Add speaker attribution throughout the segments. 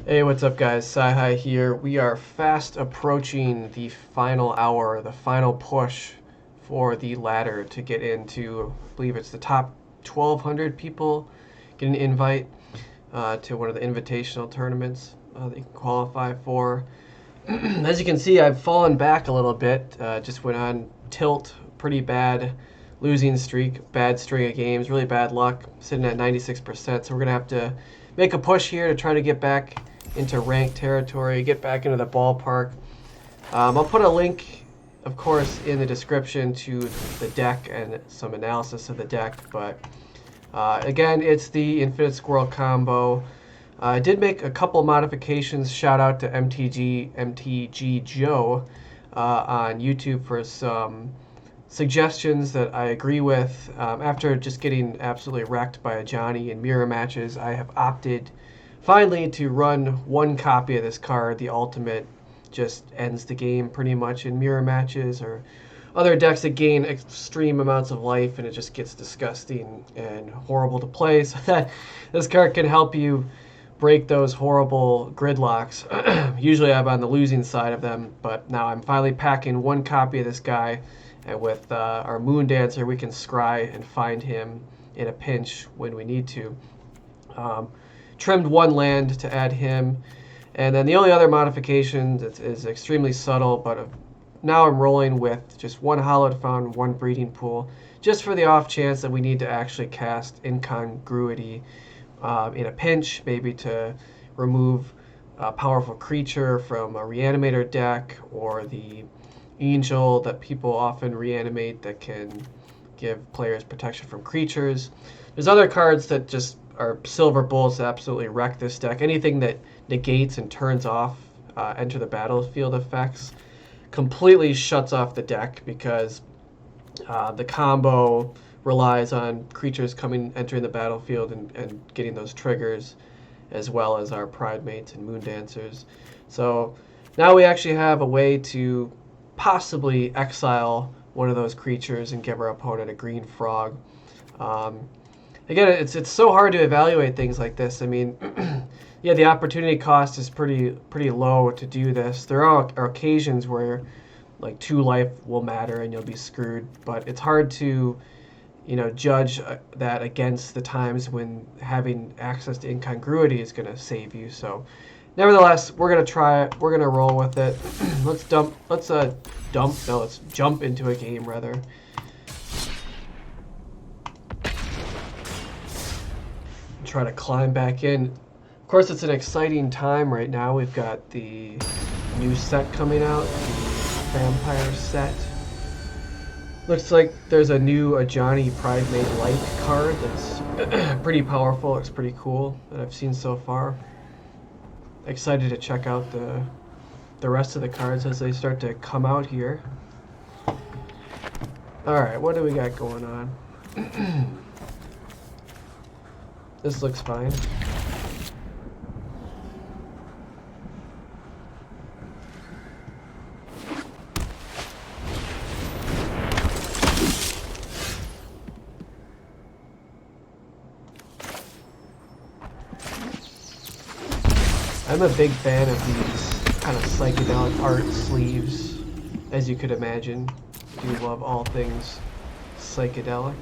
Speaker 1: Hey, what's up guys? Sci-Hi here. We are fast approaching the final hour, the final push for the ladder to get into, I believe it's the top 1,200 people get an invite to one of the invitational tournaments that you can qualify for. As you can see, I've fallen back a little bit. Just went on tilt, pretty bad losing streak, bad string of games, really bad luck, sitting at 96%. So we're going to have to make a push here to try to get back into ranked territory, get back into the ballpark. I'll put a link, of course, in the description to the deck and some analysis of the deck. But again, it's the Infinite Squirrel combo. I did make a couple modifications. Shout out to MTG Joe on YouTube for some suggestions that I agree with. After just getting absolutely wrecked by a Johnny in mirror matches, I have opted finally to run one copy of this card. The ultimate just ends the game pretty much in mirror matches or other decks that gain extreme amounts of life, and it just gets disgusting and horrible to play. So that this card can help you break those horrible gridlocks. Usually I'm on the losing side of them, but now I'm finally packing one copy of this guy, and with our Moon Dancer we can scry and find him in a pinch when we need to. Trimmed one land to add him, and then the only other modification is extremely subtle, but now I'm rolling with just one Hallowed Fountain, one Breeding Pool, just for the off chance that we need to actually cast Incongruity in a pinch, maybe to remove a powerful creature from a Reanimator deck, or the Angel that people often reanimate that can give players protection from creatures. There's other cards that just are silver bullets that absolutely wreck this deck. Anything that negates and turns off enter the battlefield effects completely shuts off the deck, because the combo relies on creatures entering the battlefield and getting those triggers, as well as our Pride Mates and Moon Dancers. So now we actually have a way to possibly exile one of those creatures and give our opponent a green frog. Again, it's so hard to evaluate things like this. I mean, yeah, the opportunity cost is pretty low to do this. There are occasions where like 2 life will matter and you'll be screwed, but it's hard to, judge that against the times when having access to incongruity is going to save you. So nevertheless, we're going to try it. We're going to roll with it. Let's jump into a game rather. Try to climb back in. Of course, it's an exciting time right now. We've got the new set coming out, the Vampire set. Looks like there's a new Johnny Pride Mate Light card that's pretty powerful. It's pretty cool that I've seen so far. Excited to check out the rest of the cards as they start to come out here. Alright, what do we got going on? This looks fine. I'm a big fan of these kind of psychedelic art sleeves, as you could imagine. I do love all things psychedelic.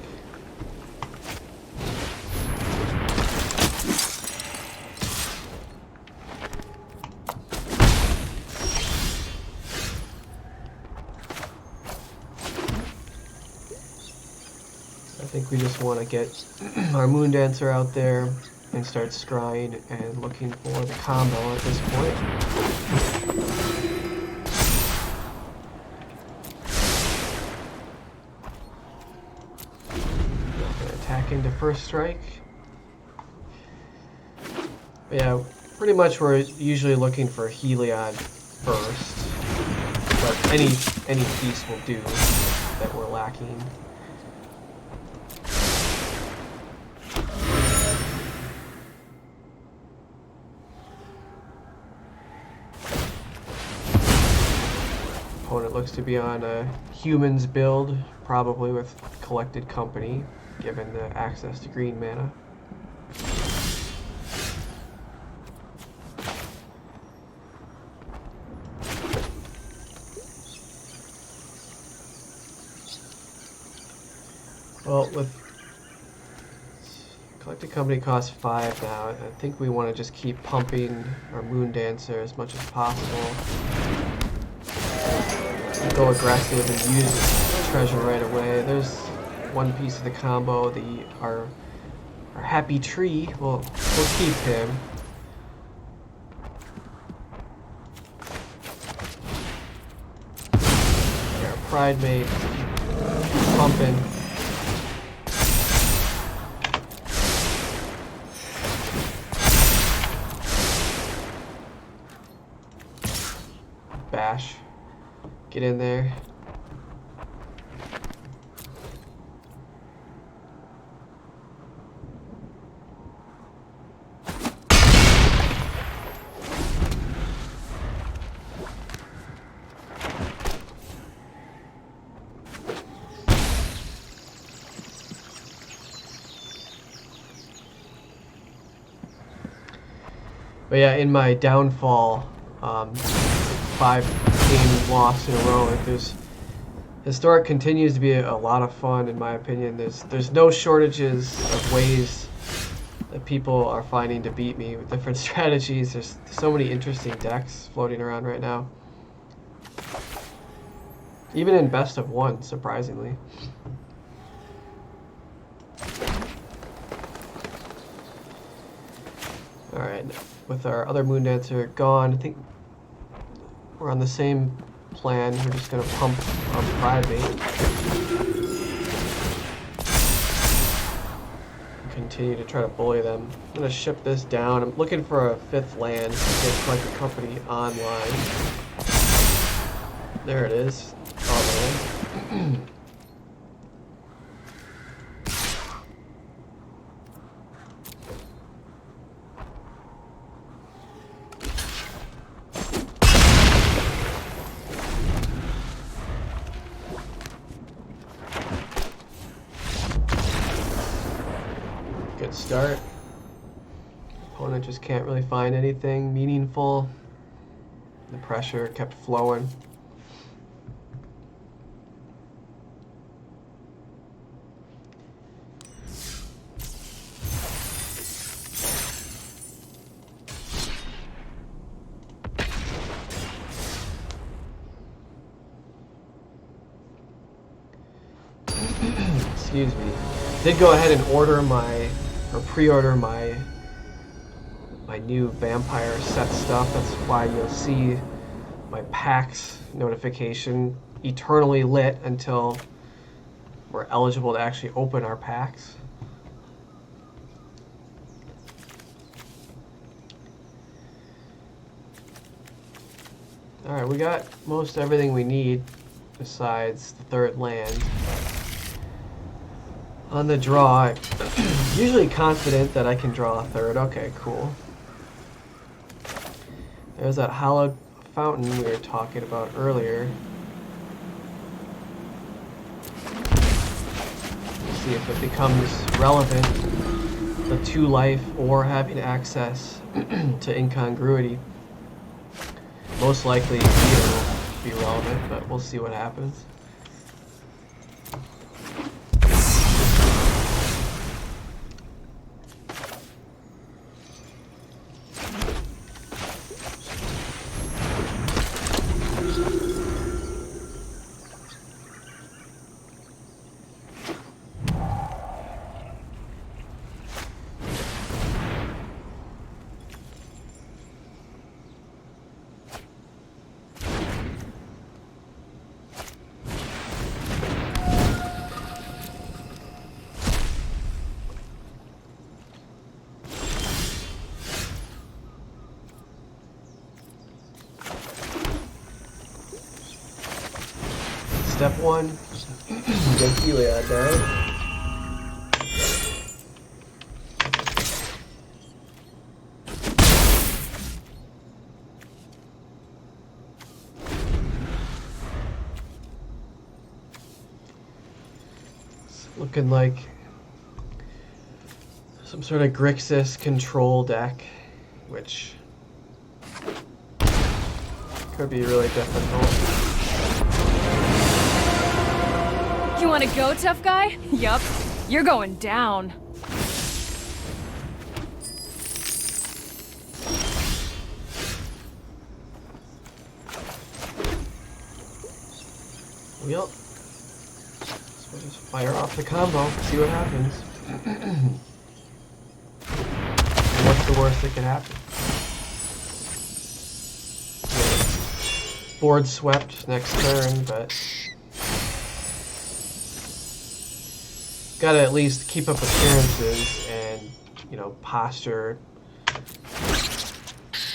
Speaker 1: I think we just want to get our Moon Dancer out there and start scrying and looking for the combo at this point. Attack into first strike. But yeah, pretty much we're usually looking for Heliod first, but any piece will do that we're lacking. Opponent looks to be on a humans build, probably with Collected Company, given the access to green mana. Well, with collected company costs 5 now, I think we want to just keep pumping our Moon Dancer as much as possible. Go aggressive and use treasure right away. There's one piece of the combo. Our happy tree. We'll keep him. Our pride mate. Keep pumping. Bash. Get in there. But yeah, in my downfall, 5-game loss in a row, like Historic continues to be a lot of fun, in my opinion. There's no shortages of ways that people are finding to beat me with different strategies. There's so many interesting decks floating around right now. Even in best of one, surprisingly. Alright, with our other Moon Dancer gone, I think we're on the same plan. We're just going to pump our pride mate. Continue to try to bully them. I'm going to ship this down. I'm looking for a 5th land to get Collected Company online. There it is. Online. Good start. Opponent just can't really find anything meaningful. The pressure kept flowing. Excuse me. Did go ahead and pre-order my new vampire set stuff. That's why you'll see my packs notification eternally lit until we're eligible to actually open our packs. Alright, we got most everything we need besides the 3rd land. On the draw, usually confident that I can draw a 3rd. Okay, cool. There's that hallowed fountain we were talking about earlier. See if it becomes relevant, the 2 life or having access to incongruity. Most likely either will be relevant, but we'll see what happens. Step 1, get Heliod down. It's looking like some sort of Grixis control deck, which could be really difficult.
Speaker 2: You wanna go, tough guy? Yup. You're going down.
Speaker 1: Yep. So we'll just fire off the combo, see what happens. What's the worst that can happen? Yeah. Board swept next turn, but gotta at least keep up appearances and, you know, posture.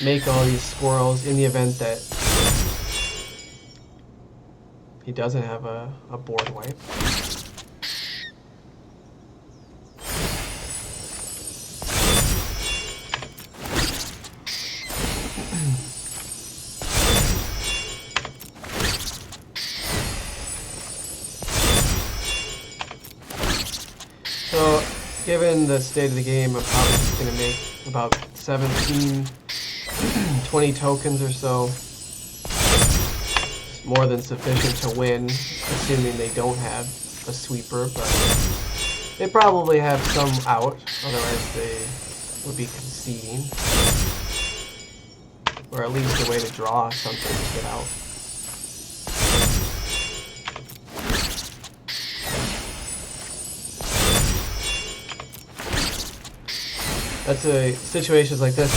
Speaker 1: Make all these squirrels in the event that he doesn't have a board wipe. So, given the state of the game, I'm probably just going to make about 17, 20 tokens or so. It's more than sufficient to win, assuming they don't have a sweeper, but they probably have some out, otherwise they would be conceding. Or at least a way to draw something to get out. That's situations like this,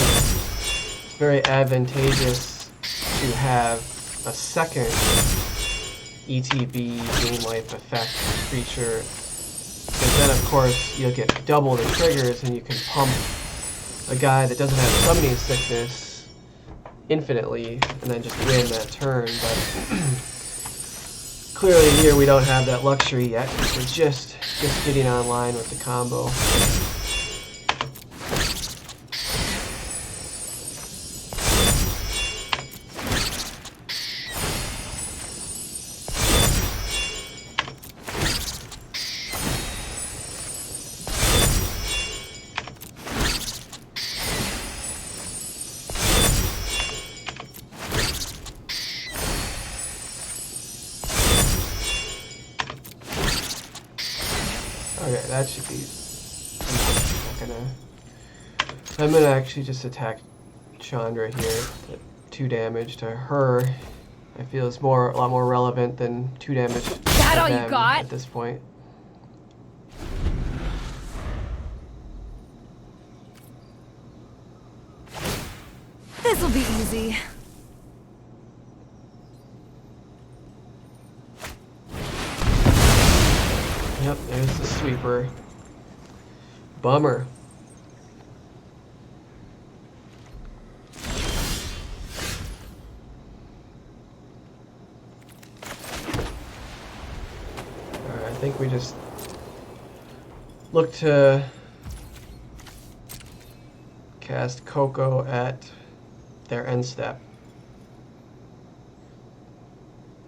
Speaker 1: it's very advantageous to have a second ETB game life effect creature, because then of course you'll get double the triggers and you can pump a guy that doesn't have summoning sickness infinitely and then just win that turn. But clearly here we don't have that luxury yet. We're just getting online with the combo. Okay, that should be enough. I'm gonna actually just attack Chandra here. 2 damage to her, I feel is a lot more relevant than 2 damage to
Speaker 2: That all
Speaker 1: them
Speaker 2: you got?
Speaker 1: at this point.
Speaker 2: This'll be easy.
Speaker 1: Yep, there's the sweeper. Bummer. Alright, I think we just look to cast Coco at their end step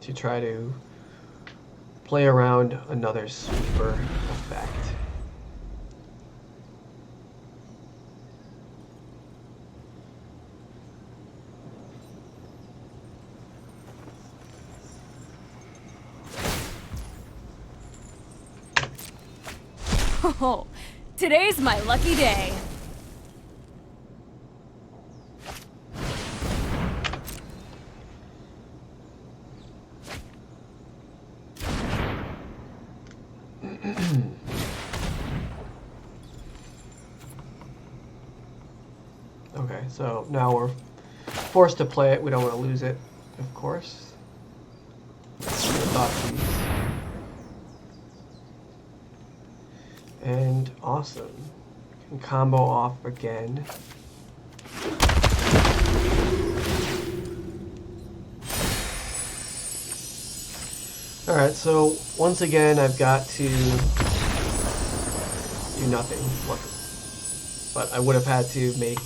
Speaker 1: to try to play around another sweeper effect.
Speaker 2: Oh, today's my lucky day.
Speaker 1: Okay, so now we're forced to play it. We don't want to lose it, of course. And awesome. Can combo off again. Alright, so once again I've got to do nothing. Look. But I would have had to make,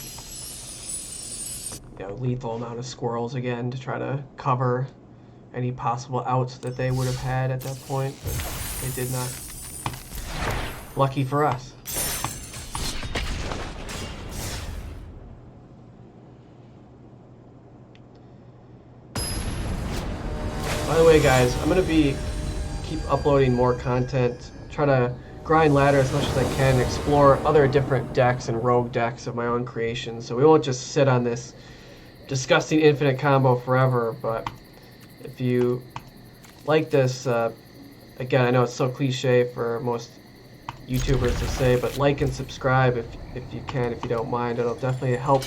Speaker 1: you know, lethal amount of squirrels again to try to cover any possible outs that they would have had at that point, but they did not. Lucky for us. By the way, guys, I'm gonna keep uploading more content, try to grind ladder as much as I can, explore other different decks and rogue decks of my own creation. So we won't just sit on this disgusting infinite combo forever. But if you like this, again, I know it's so cliche for most YouTubers to say, but like and subscribe if you can, if you don't mind. It'll definitely help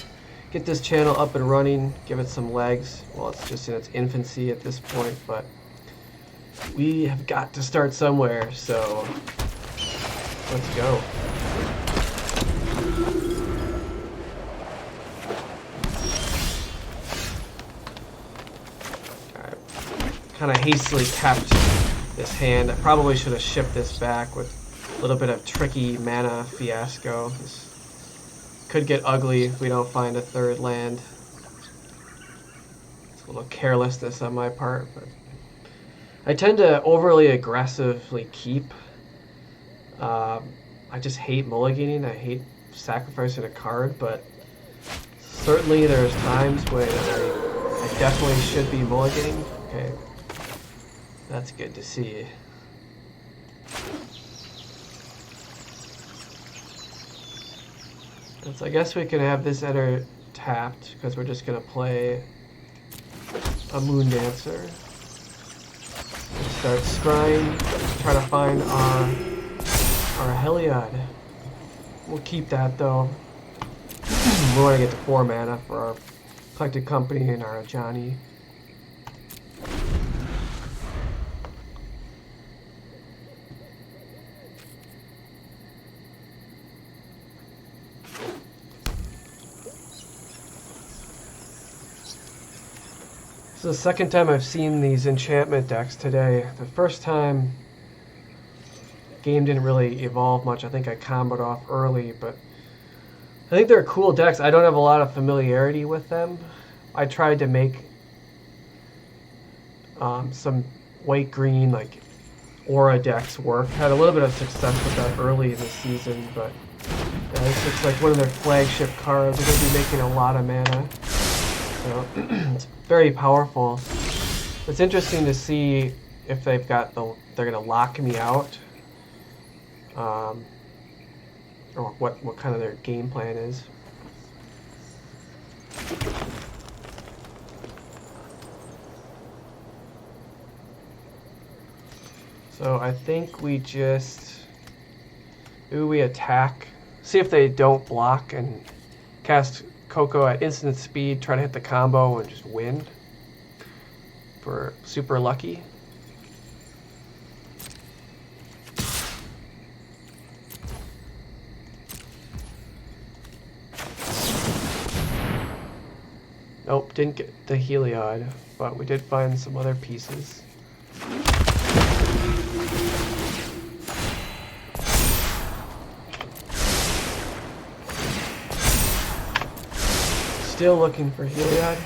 Speaker 1: get this channel up and running, give it some legs. Well, it's just in its infancy at this point, but we have got to start somewhere, so let's go. Alright, kind of hastily kept this hand. I probably should have shipped this back with a little bit of tricky mana fiasco. This could get ugly if we don't find a third land. It's a little carelessness on my part, but I tend to overly aggressively keep. I just hate mulliganing. I hate sacrificing a card, but certainly there's times when I definitely should be mulliganing. Okay, that's good to see. So I guess we can have this enter tapped because we're just gonna play a Moon Dancer. Start scrying, try to find our Heliod. We'll keep that though. We want to get to 4 mana for our Collected Company and our Johnny. This is the second time I've seen these enchantment decks today. The first time, the game didn't really evolve much. I think I comboed off early, but I think they're cool decks. I don't have a lot of familiarity with them. I tried to make some white-green, like, aura decks work. Had a little bit of success with that early in the season, but this looks like one of their flagship cards. They're going to be making a lot of mana. So it's very powerful. It's interesting to see if they've got they're gonna lock me out, or what kind of their game plan is. So I think we just we attack, see if they don't block, and cast Coco at instant speed, try to hit the combo and just win for super lucky. Nope, didn't get the Heliod, but we did find some other pieces. Still looking for Heliod.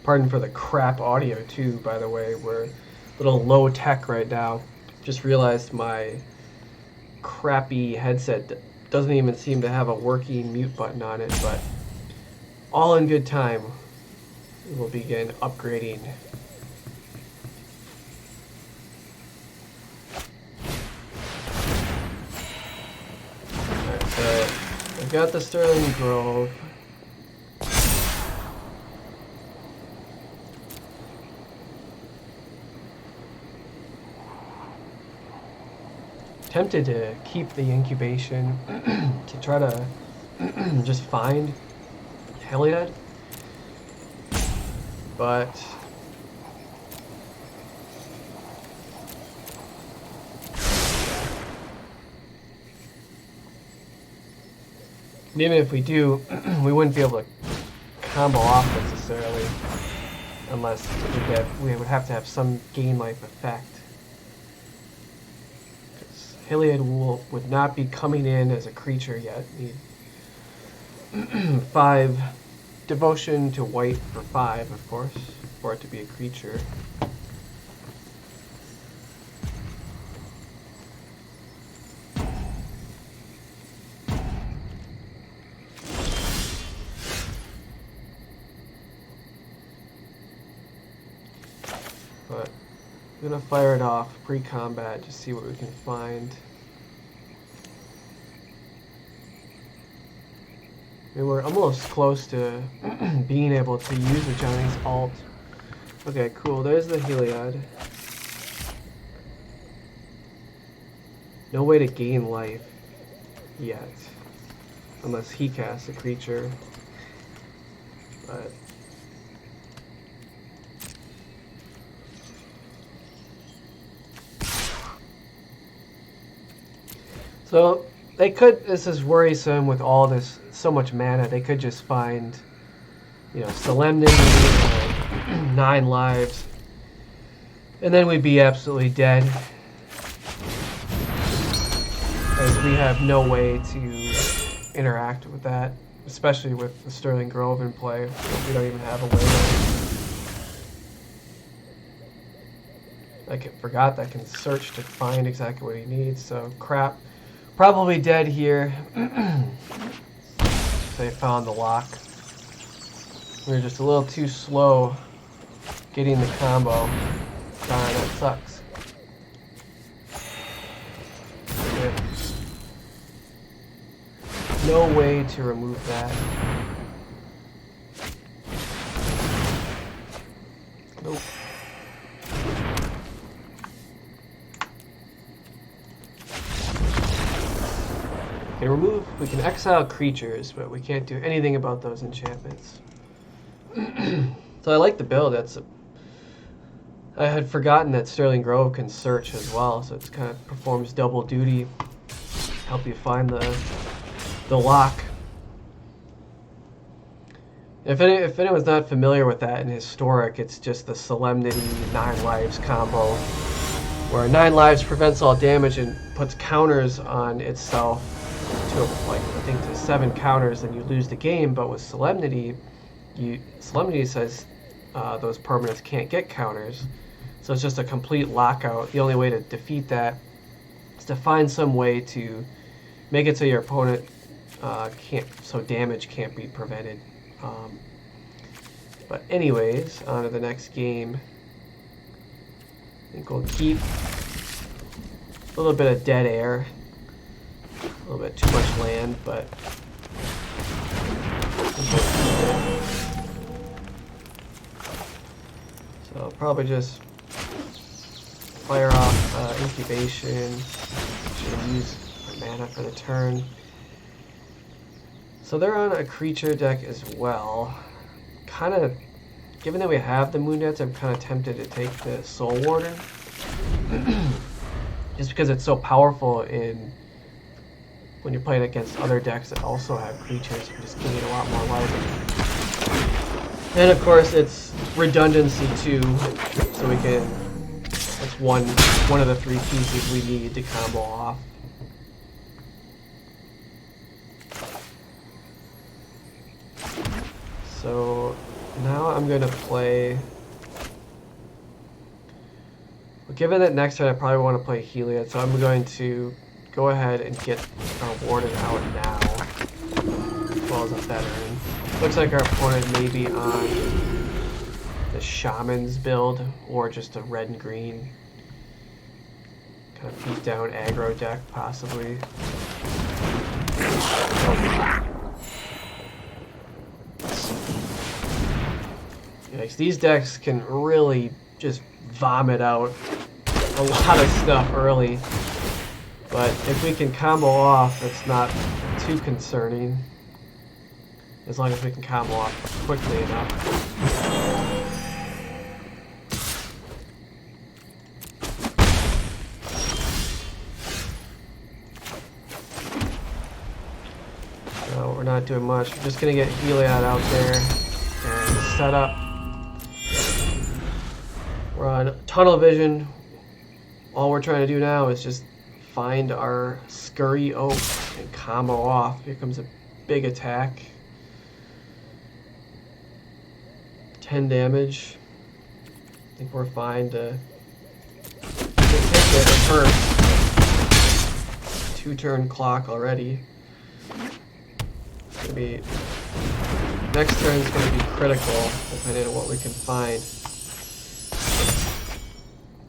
Speaker 1: Pardon for the crap audio too, by the way. We're a little low tech right now. Just realized my crappy headset doesn't even seem to have a working mute button on it, but all in good time. We will begin upgrading. Alright, so I've got the Sterling Grove. Tempted to keep the incubation to try to just find Heliod, but even if we do, we wouldn't be able to combo off necessarily, unless we would have to have some gain life effect. Because Hyliad would not be coming in as a creature yet. Need 5 devotion to white for 5, of course, for it to be a creature. But I'm gonna fire it off pre-combat, just see what we can find. I mean, we're almost close to being able to use the Johnny's alt. Okay, cool. There's the Hyliad. No way to gain life yet, unless he casts a creature. But so they could. This is worrisome with all this so much mana. They could just find, you know, Solemnity, 9 lives, and then we'd be absolutely dead. As we have no way to interact with that, especially with the Sterling Grove in play. We don't even have a way. I forgot that I can search to find exactly what he needs, so crap. Probably dead here. They found the lock. We were just a little too slow getting the combo. Darn, that sucks. Okay. No way to remove that. Nope. We can exile creatures, but we can't do anything about those enchantments. So I like the build. I had forgotten that Sterling Grove can search as well, so it kind of performs double duty. Help you find the lock. If anyone's not familiar with that in Historic, it's just the Solemnity 9 lives combo, where 9 lives prevents all damage and puts counters on itself to, like, I think to 7 counters, and you lose the game. But with Solemnity, Solemnity says those permanents can't get counters, so it's just a complete lockout. The only way to defeat that is to find some way to make it so your opponent damage can't be prevented. But anyways, on to the next game. I think we'll keep a little bit of dead air. A little bit too much land, but so I'll probably just fire off incubation. Should use my mana for the turn. So they're on a creature deck as well. Kind of, given that we have the Moon Nets, I'm kind of tempted to take the Soul Warden. Just because it's so powerful when you're playing against other decks that also have creatures, you just gain a lot more life. And of course it's redundancy too, so we can, that's one of the 3 pieces we need to combo off. So now I'm going to play, well, given that next turn I probably want to play Hyliad, so I'm going to go ahead and get our Warden out now, as well as a veteran. Looks like our opponent may be on the Shaman's build, or just a red and green, kind of beat down aggro deck, possibly. Yikes, these decks can really just vomit out a lot of stuff early. But if we can combo off, it's not too concerning. As long as we can combo off quickly enough. So we're not doing much. We're just going to get Hyliad out there. setup. We're on tunnel vision. All we're trying to do now is just find our scurry oak and combo off. Here comes a big attack. 10 damage. I think we're fine to take it at first. 2-turn clock already. It's gonna be next turn is gonna be critical depending on what we can find.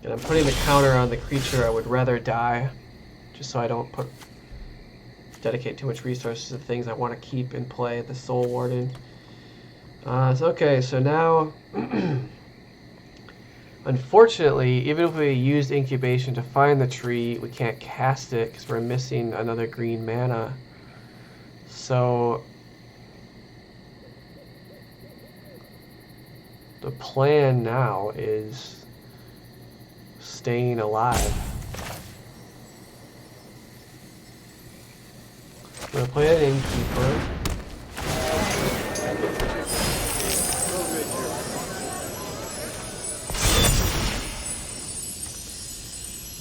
Speaker 1: And I'm putting the counter on the creature I would rather die, just so I don't dedicate too much resources to things I want to keep in play. The Soul Warden. Okay, so now, unfortunately, even if we used incubation to find the tree, we can't cast it because we're missing another green mana. So the plan now is staying alive. I'm gonna play an innkeeper.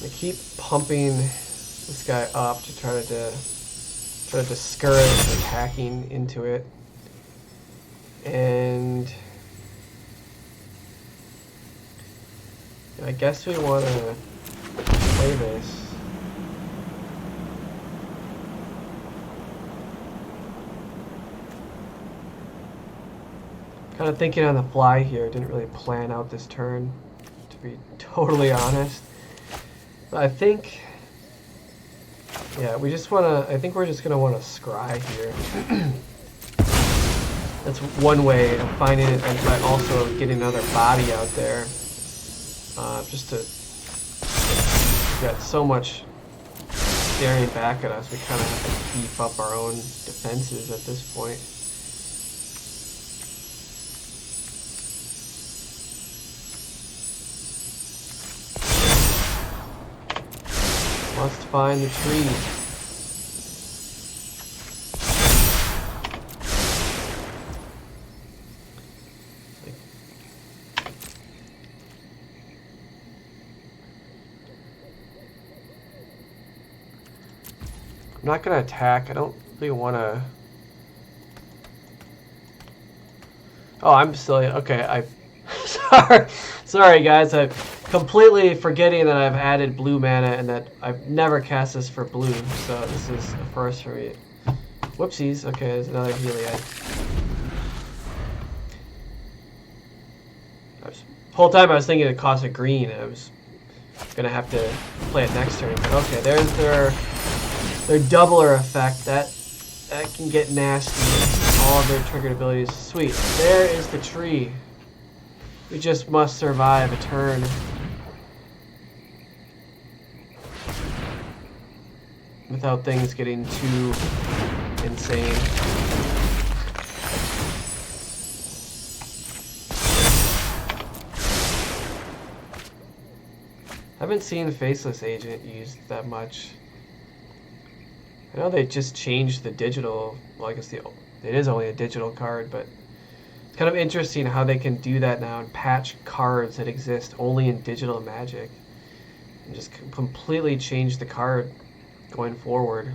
Speaker 1: I keep pumping this guy up to try to discourage attacking into it, and I guess we want to play this. Kind of thinking on the fly here. Didn't really plan out this turn, to be totally honest. But I think, yeah, we just want to. I think we're just gonna want to scry here. That's one way of finding it, but also getting another body out there. Just to, we got so much staring back at us, we kind of have to beef up our own defenses at this point. Must find the tree. I'm not gonna attack. I don't really want to. Oh, I'm silly. Okay, sorry guys. I'm completely forgetting that I've added blue mana and that I've never cast this for blue. So this is a first for me. Whoopsies. Okay, there's another Heliod. The whole time I was thinking it cost a green. I was gonna have to play it next turn. But okay, there's their doubler effect. That can get nasty. All of their triggered abilities. Sweet. There is the tree. We just must survive a turn. Without things getting too insane. I haven't seen Faceless Agent used that much. I know they just changed the digital, well I guess it is only a digital card, but it's kind of interesting how they can do that now and patch cards that exist only in digital Magic and just completely change the card going forward.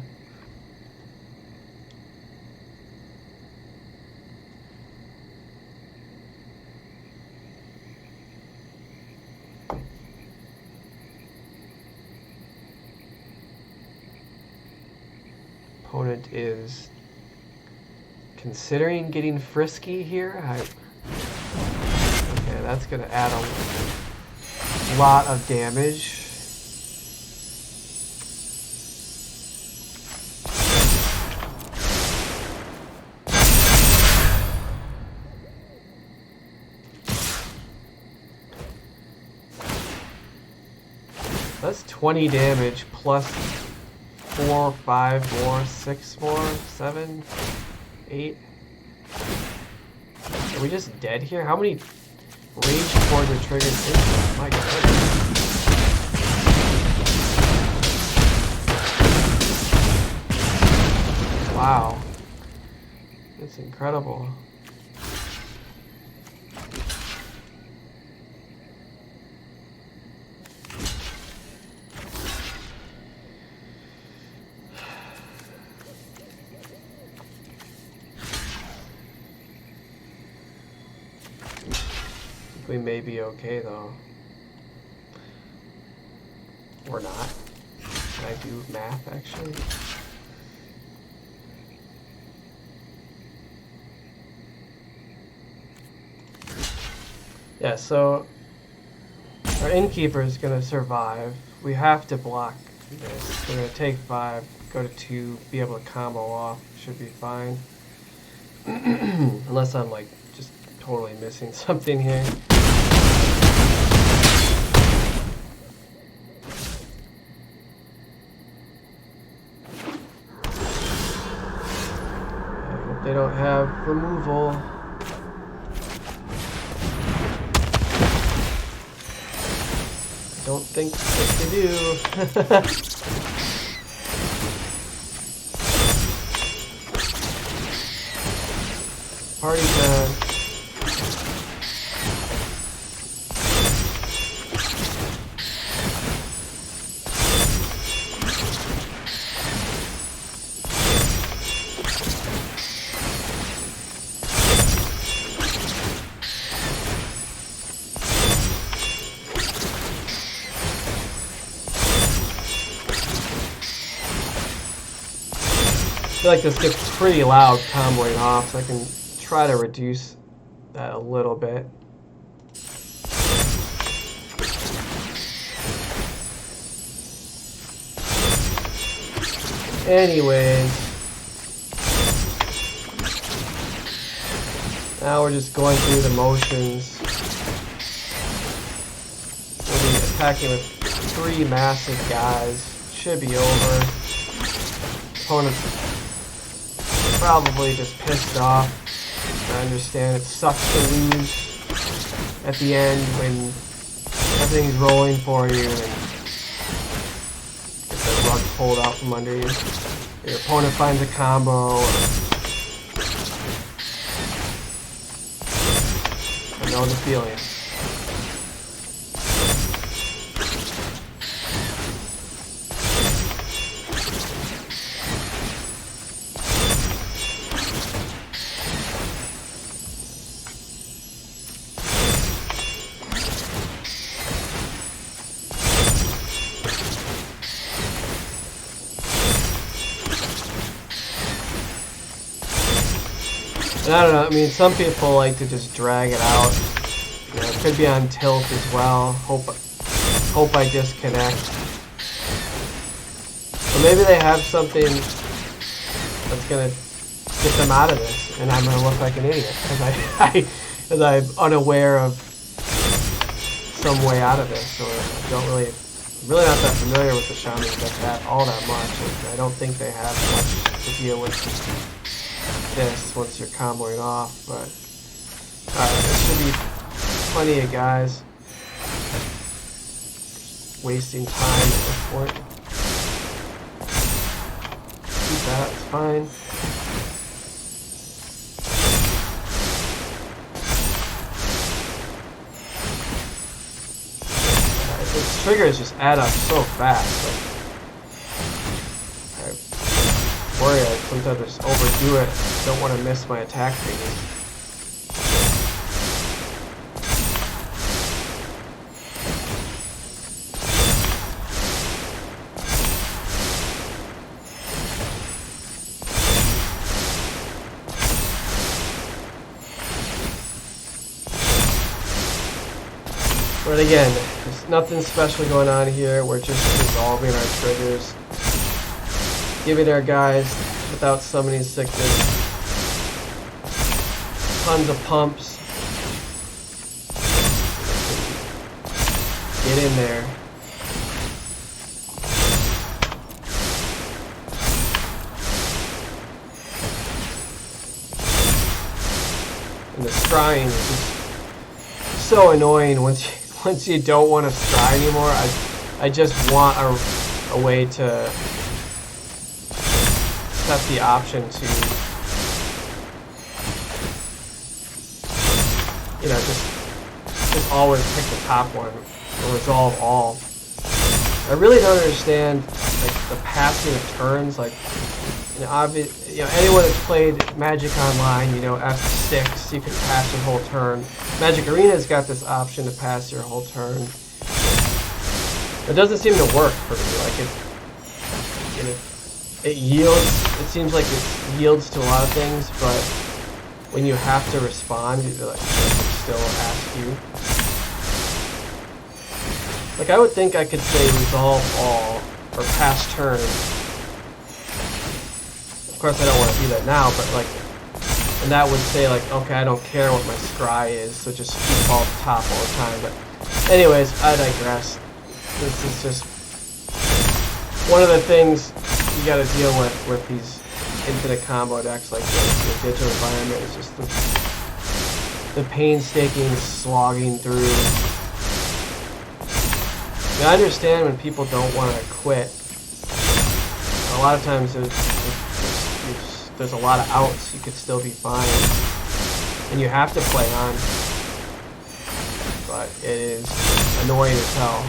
Speaker 1: Opponent is considering getting frisky here. Okay, that's going to add a lot of damage. That's 20 damage plus 4, 5 more, 6 more, 7, 8. Are we just dead here? How many rage cords are triggered instantly? My goodness. Wow. That's incredible. We may be okay though. Or not. Can I do math actually? Yeah, so our innkeeper is going to survive. We have to block this. We're going to take 5, go to 2, be able to combo off. Should be fine. Unless I'm like just totally missing something here. I hope they don't have removal. Don't think they do. Party time. I feel like this gets pretty loud comboing off, so I can try to reduce that a little bit. Anyways, now we're just going through the motions. We'll be attacking with 3 massive guys. Should be over. Opponent's probably just pissed off. I understand it sucks to lose at the end when everything's rolling for you and get the rug pulled out from under you. Your opponent finds a combo. I know the feeling. And I don't know, I mean, some people like to just drag it out. You know, it could be on tilt as well. Hope I disconnect. Or maybe they have something that's going to get them out of this, and I'm going to look like an idiot because I'm unaware of some way out of this, or I don't really not that familiar with the shaman deck all that much. And I don't think they have much to deal with this once you're comboing off, but alright, there should be plenty of guys. Just wasting time at this point. Keep that, it's fine. These triggers just add up so fast. Like, I worry I sometimes just overdo it. Don't want to miss my attack figures. But again, there's nothing special going on here. We're just resolving our triggers, giving our guys without summoning sickness tons of pumps. Get in there. And the scrying is just so annoying once you don't want to scry anymore. I just want a way to set the option to, you know, just always pick the top one or resolve all. I really don't understand like the passing of turns. Like, you know, anyone that's played Magic Online, you know, F6, you can pass your whole turn. Magic Arena's got this option to pass your whole turn. It doesn't seem to work for me. Like it yields. It seems like it yields to a lot of things, but when you have to respond, it like still ask you. Like I would think I could say resolve all or pass turn. Of course, I don't want to do that now, but like, and that would say like, okay, I don't care what my scry is, so just default top all the time. But anyways, I digress. This is just one of the things you got to deal with these infinite combo decks like this. The digital environment is just the painstaking slogging through. I understand when people don't want to quit. A lot of times there's a lot of outs. You could still be fine, and you have to play on. But it is annoying as hell.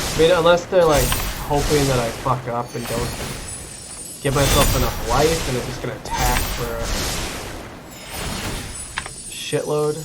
Speaker 1: I mean, unless they're like hoping that I fuck up and don't give myself enough life and they're just gonna attack for a shitload.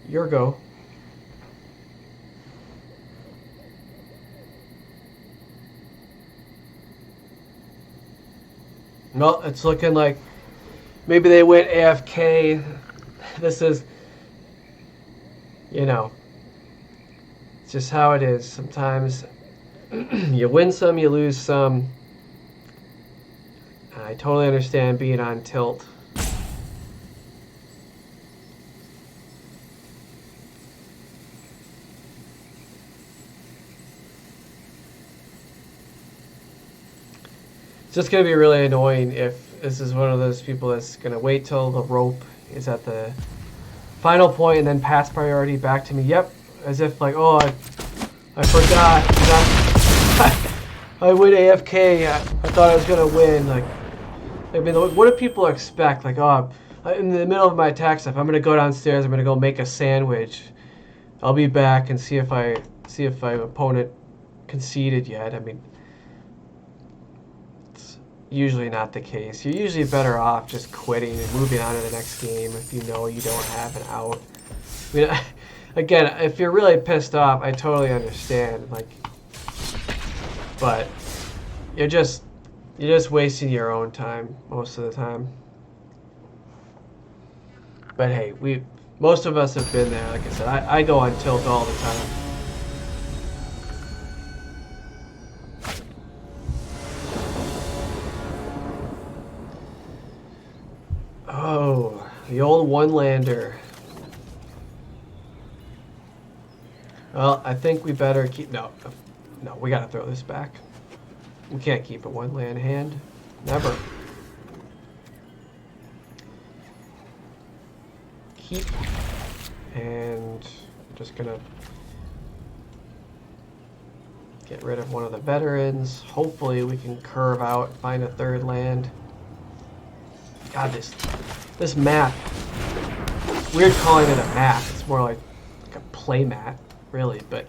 Speaker 1: Your go. Well, it's looking like maybe they went AFK. This is, you know, it's just how it is. Sometimes you win some, you lose some. I totally understand being on tilt. It's just going to be really annoying if this is one of those people that's going to wait till the rope is at the final point and then pass priority back to me. Yep, as if like, oh, I forgot. I went AFK. I thought I was going to win. Like, I mean, what do people expect? Like, oh, in the middle of my attack stuff, I'm going to go downstairs. I'm going to go make a sandwich. I'll be back and see if my opponent conceded yet. I mean, usually not the case. You're usually better off just quitting and moving on to the next game if you know you don't have an out. I mean, again, if you're really pissed off, I totally understand. Like, but you're just wasting your own time most of the time. But hey, most of us have been there. Like I said, I go on tilt all the time. Oh, the old one-lander. Well, I think we better keep... No, we gotta throw this back. We can't keep a one-land hand. Never. Keep. And I'm just gonna get rid of one of the veterans. Hopefully we can curve out and find a third land. God, this map, weird calling it a map. It's more like a play mat, really, but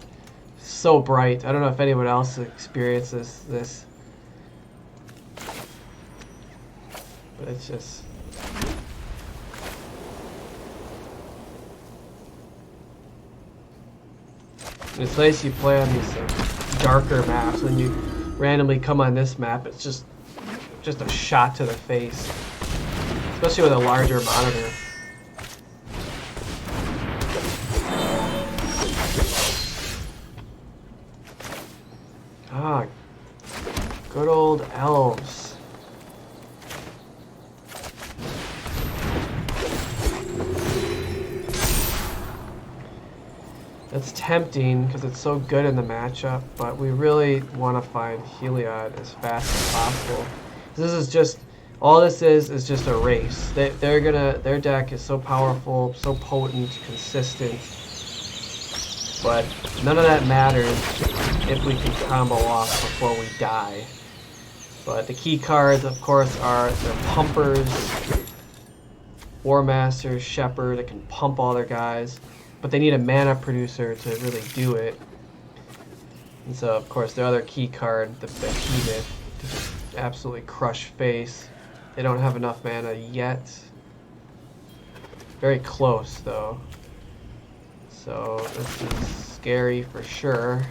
Speaker 1: so bright. I don't know if anyone else experiences this, but it's just... It's nice you play on these darker maps, and you randomly come on this map. It's just a shot to the face. Especially with a larger monitor. Ah, good old elves. It's tempting because it's so good in the matchup, but we really want to find Heliod as fast as possible. This is just, all this is just a race. Their deck is so powerful, so potent, consistent, but none of that matters if we can combo off before we die. But the key cards, of course, are their pumpers, War Master, Shepherd, that can pump all their guys. But they need a mana producer to really do it. And so, of course, the other key card, the Behemoth, to just absolutely crush face. They don't have enough mana yet. Very close, though. So, this is scary for sure.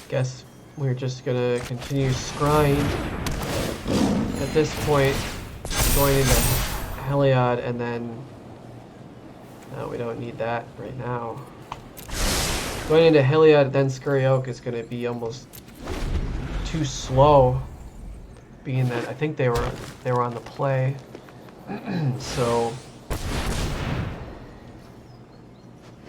Speaker 1: Guess we're just gonna continue scrying. At this point, going into Heliod, and then no, we don't need that right now. Going into Heliod, then Scurry Oak is going to be almost too slow, being that I think they were on the play. So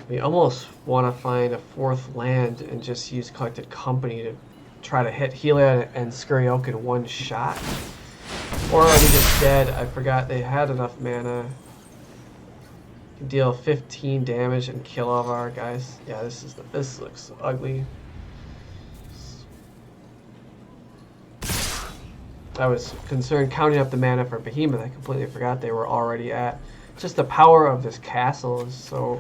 Speaker 1: we almost want to find a fourth land and just use Collected Company to try to hit Heliod and Scurry Oak in one shot. Or are we just dead? I forgot they had enough mana. Can deal 15 damage and kill all of our guys. Yeah, this looks ugly. I was concerned counting up the mana for Behemoth. I completely forgot they were already at. Just the power of this castle is so.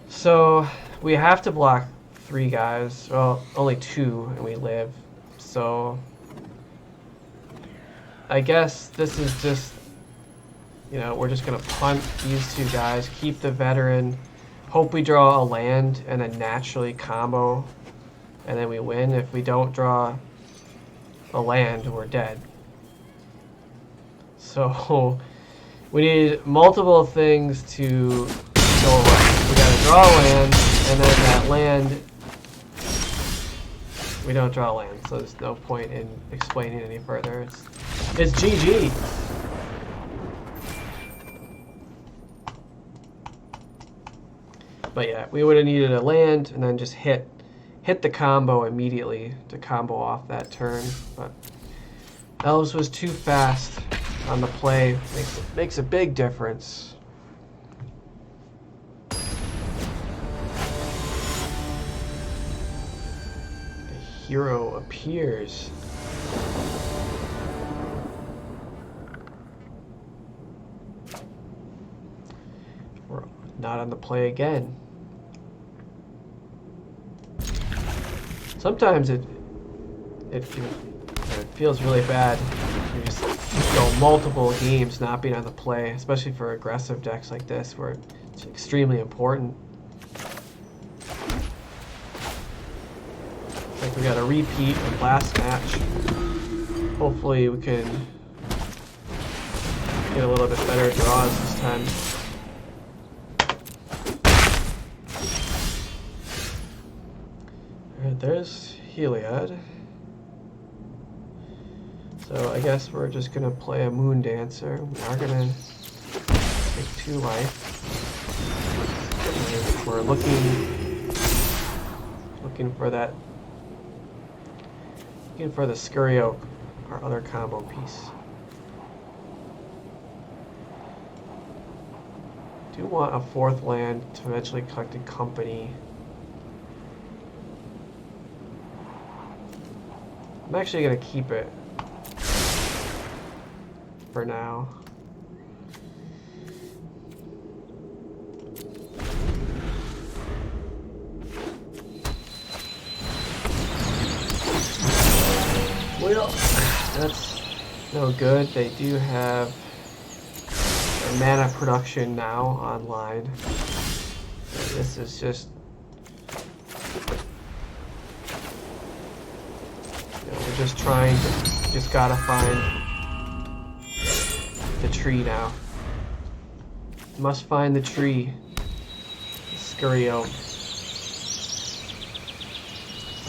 Speaker 1: So we have to block 3 guys. Well, only 2, and we live. So I guess this is just, you know, we're just going to punt these 2 guys, keep the veteran, hope we draw a land, and then naturally combo, and then we win. If we don't draw a land, we're dead. So we need multiple things to go right. We got to draw a land, and then that land, we don't draw land, so there's no point in explaining any further. It's GG. But yeah, we would have needed a land and then just hit the combo immediately to combo off that turn. But Elves was too fast on the play. Makes a big difference. The hero appears. We're not on the play again. Sometimes it feels really bad. You just go multiple games not being on the play, especially for aggressive decks like this, where it's extremely important. Like we got a repeat of last match. Hopefully we can get a little bit better draws this time. Alright, there's Heliod. So I guess we're just gonna play a Moon Dancer. We are gonna take 2 life. And we're looking for that. Looking for the Scurry Oak, our other combo piece. Do want a 4th land to eventually collect a company. I'm actually gonna keep it for now. Well, that's no good. They do have their mana production now online. So this is just, we're just trying to, just gotta find the tree now. Must find the tree. Scurry Oak.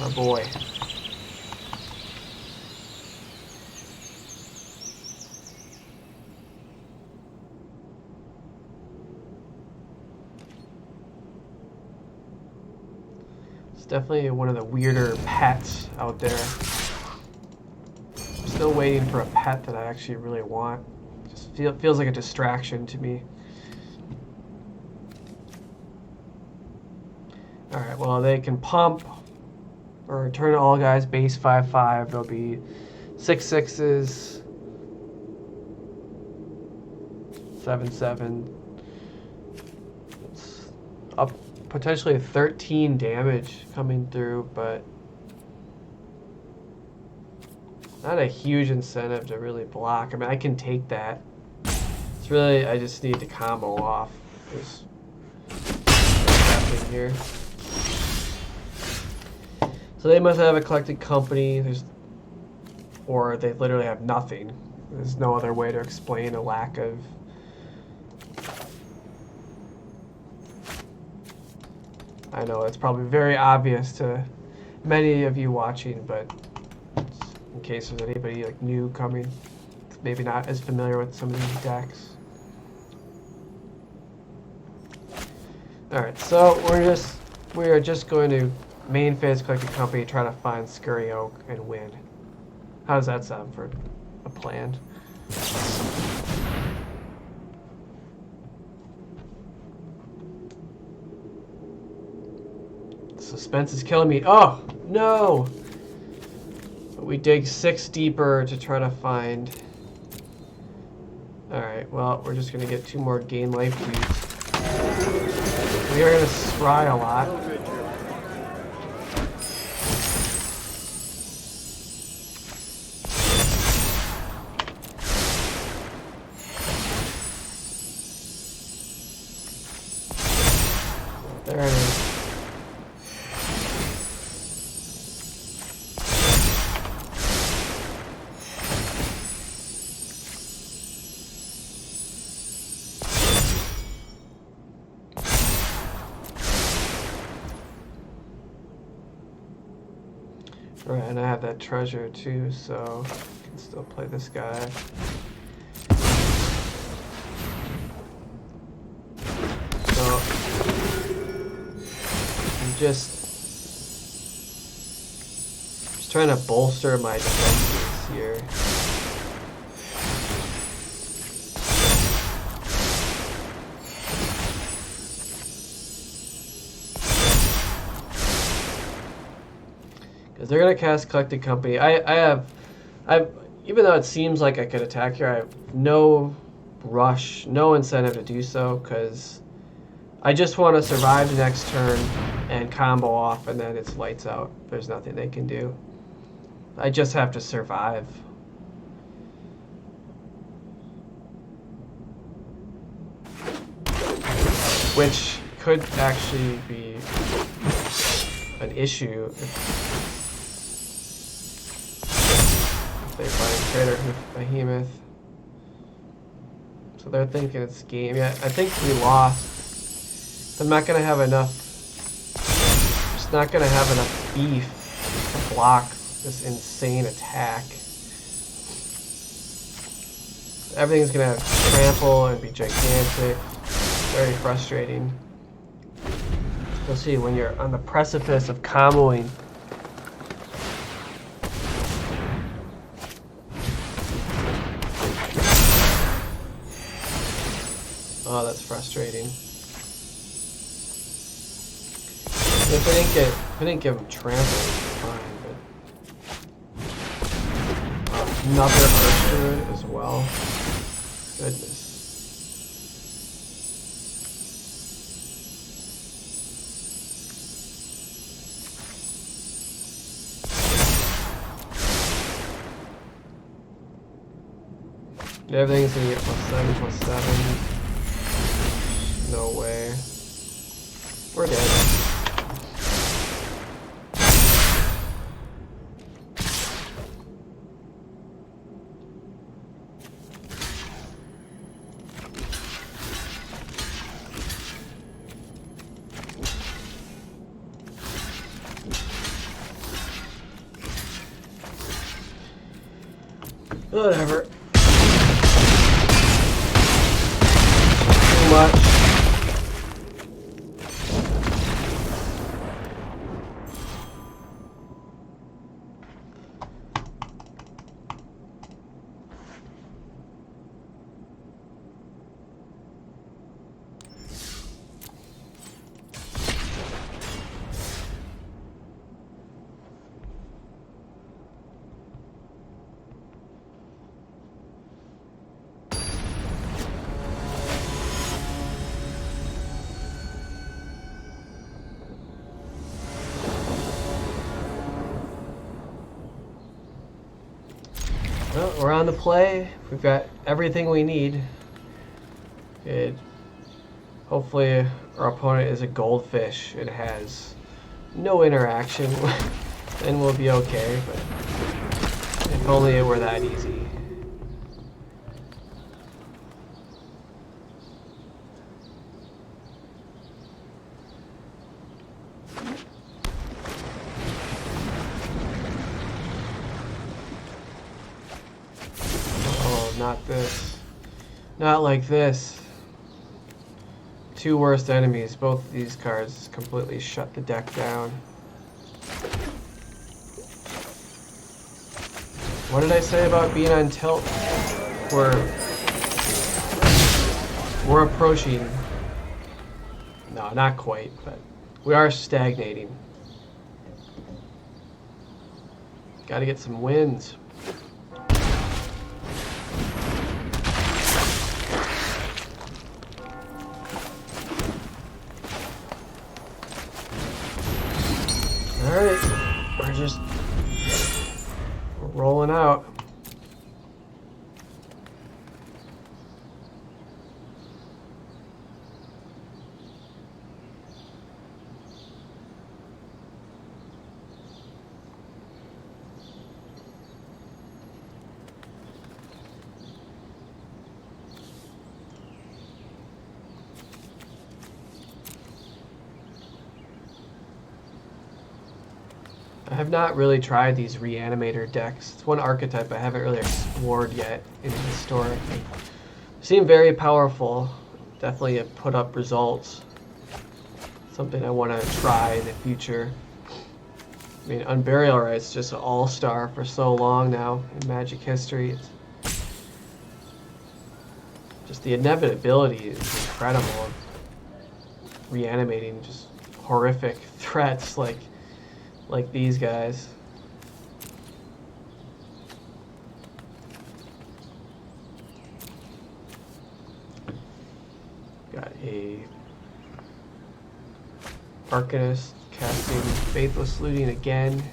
Speaker 1: Our boy. It's definitely one of the weirder pets out there. I'm still waiting for a pet that I actually really want. Just feels like a distraction to me. Alright, well, they can pump or turn all guys base 5/5. There'll be 6 6s, 7/7. It's up potentially 13 damage coming through, but not a huge incentive to really block. I mean, I can take that. It's really, I just need to combo off. What's happening here? So they must have a collected company. Or they literally have nothing. There's no other way to explain a lack of. I know it's probably very obvious to many of you watching, but in case there's anybody like new coming, maybe not as familiar with some of these decks. Alright, so we are just going to main phase collected company, try to find Scurry Oak and win. How does that sound for a plan? Suspense is killing me. Oh, no! But we dig 6 deeper to try to find. Alright, well, we're just going to get 2 more gain life cubes. We are going to scry a lot. There it is. Right, and I have that treasure too, so I can still play this guy. So I'm just trying to bolster my defenses here. They're gonna cast Collected Company. I've even though it seems like I could attack here, I have no rush, no incentive to do so, because I just want to survive the next turn and combo off, and then it's lights out. There's nothing they can do. I just have to survive. Which could actually be an issue if they find Crater Behemoth. So they're thinking it's game. Yeah, I think we lost. I'm not gonna have enough. Just not gonna have enough beef to block this insane attack. Everything's gonna have trample and be gigantic. Very frustrating. You'll see when you're on the precipice of comboing. Oh, that's frustrating. If I didn't give him trample, it'd be fine, but another Archer as well. Goodness. Everything's gonna get +7/+7. No way. We're dead. Whatever. Too much. Well, we're on the play. We've got everything we need. Hopefully our opponent is a goldfish and has no interaction. Then we'll be okay, but if only it were that easy. Oh, not this. Not like this. Two worst enemies. Both of these cards completely shut the deck down. What did I say about being on tilt? We're approaching. No, not quite, but we are stagnating. Got to get some wins. Alright, we're rolling out. I have not really tried these reanimator decks. It's one archetype I haven't really explored yet in Historic. They seem very powerful. Definitely have put up results. Something I want to try in the future. I mean, Unburial Rites just an all-star for so long now in Magic history. Just the inevitability is incredible of reanimating just horrific threats like these guys. Got a Arcanist casting Faithless Looting again.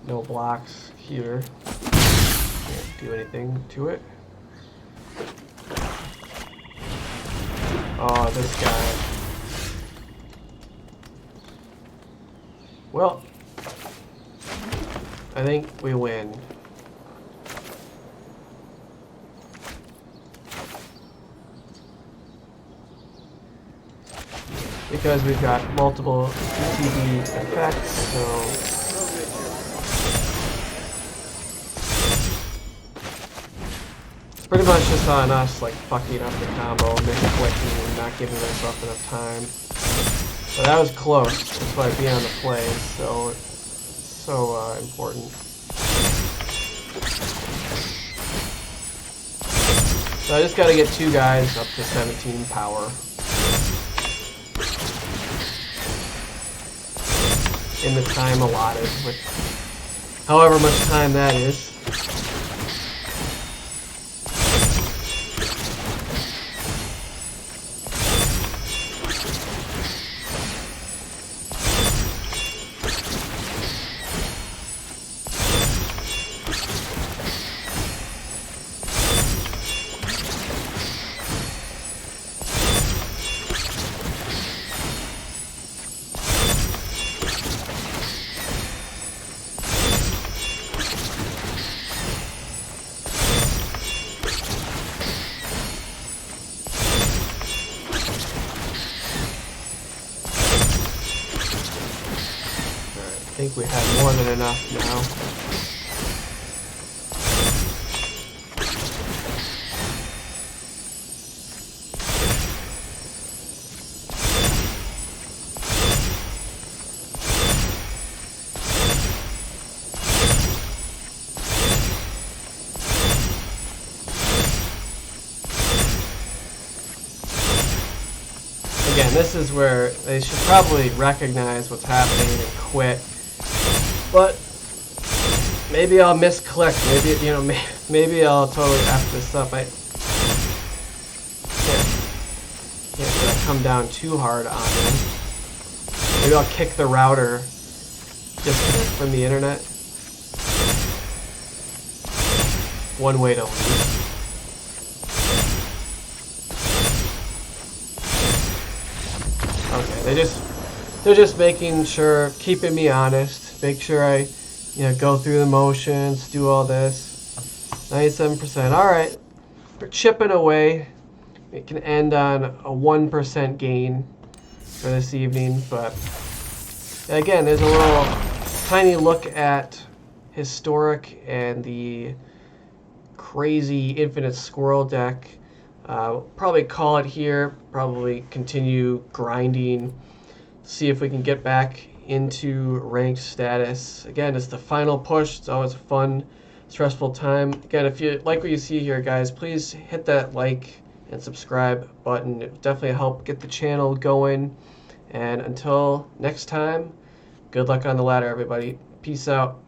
Speaker 1: No blocks here. Can't do anything to it. Oh, this guy. Well, I think we win. Because we've got multiple MTG effects, so it's pretty much just on us, like fucking up the combo, misclicking, and not giving ourselves enough time. But that was close. That's why being on the play is so important. So I just got to get two guys up to 17 power in the time allotted, with however much time that is. I think we have more than enough now. Again, this is where they should probably recognize what's happening and quit. But maybe I'll misclick. Maybe, you know, maybe I'll totally F this up. I can't come down too hard on him. Maybe I'll kick the router, disconnect from the internet. one way to leave. Okay, they're just making sure, keeping me honest, make sure I, go through the motions, do all this. 97%. All right, we're chipping away. It can end on a 1% gain for this evening, but again, there's a little tiny look at Historic and the crazy Infinite Squirrel deck. Probably call it here, probably continue grinding, see if we can get back into ranked status. Again, it's the final push. It's always a fun, stressful time. Again, if you like what you see here, guys, please hit that like and subscribe button. It will definitely help get the channel going. And until next time, good luck on the ladder, everybody. Peace out.